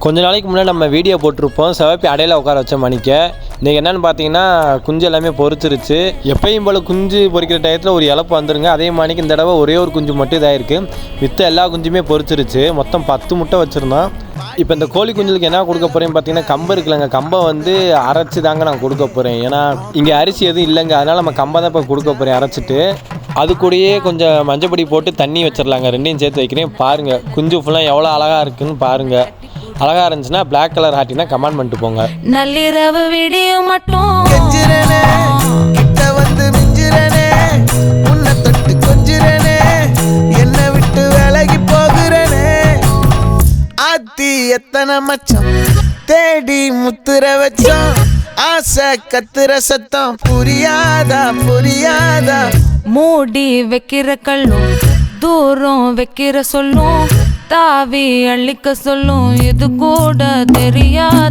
கொஞ்ச நாளைக்கு முன்னாடி நம்ம வீடியோ போட்டிருப்போம் சிவப்பி அடையில் உட்கார வச்ச மணிக்க. இன்றைக்கி என்னென்னு பார்த்தீங்கன்னா குஞ்சு எல்லாமே பொரிச்சிருச்சு. எப்பயும் போல் குஞ்சு பொரிக்கிற டயத்தில் ஒரு இழப்பு வந்துருங்க. அதே மாதிரிக்கு இந்த தடவை ஒரே ஒரு குஞ்சு மட்டும் இதாகிருக்கு. மித்த எல்லா குஞ்சுமே பொரிச்சிருச்சு. மொத்தம் 10 முட்டை வச்சுருந்தோம். இப்போ இந்த கோழி குஞ்சுக்கு என்ன கொடுக்க போகிறேன்னு பார்த்தீங்கன்னா கம்பு இருக்குல்லங்க, கம்பை வந்து அரைச்சி தாங்க நான் கொடுக்க போகிறேன். ஏன்னா இங்கே அரிசி எதுவும் இல்லைங்க, அதனால் நம்ம கம்பை தான் இப்போ கொடுக்க போகிறேன் அரைச்சிட்டு. அது கூடயே கொஞ்சம் மஞ்சப்பொடி போட்டு தண்ணி வச்சிடலாங்க. ரெண்டையும் சேர்த்து வைக்கிறேன். பாருங்கள் குஞ்சு ஃபுல்லாக எவ்வளோ அழகாக இருக்குதுன்னு பாருங்கள். அழகாக இருந்துச்சுன்னா பிளாக் கலர் ஹாட்டினா கமெண்ட் பண்ணிட்டு போங்க. நள்ளிரவு வீடியோ மட்டும் வந்து மிஞ்சிரனே, உன்னை தொட்டு கொஞ்சிரனே, என்னை விட்டு விலகி போகிறனே. ஆத்தி எத்தனை மச்சம் தேடி முத்துற வச்சோம், ஆசை கத்துற சத்தம் புரியாதா புரியாதா. மூடி வைக்கிற கல்லும் தூரம் வைக்கிற சொல்லும், தாவி அள்ளிக்க சொல்லும், இது கூட தெரியாது.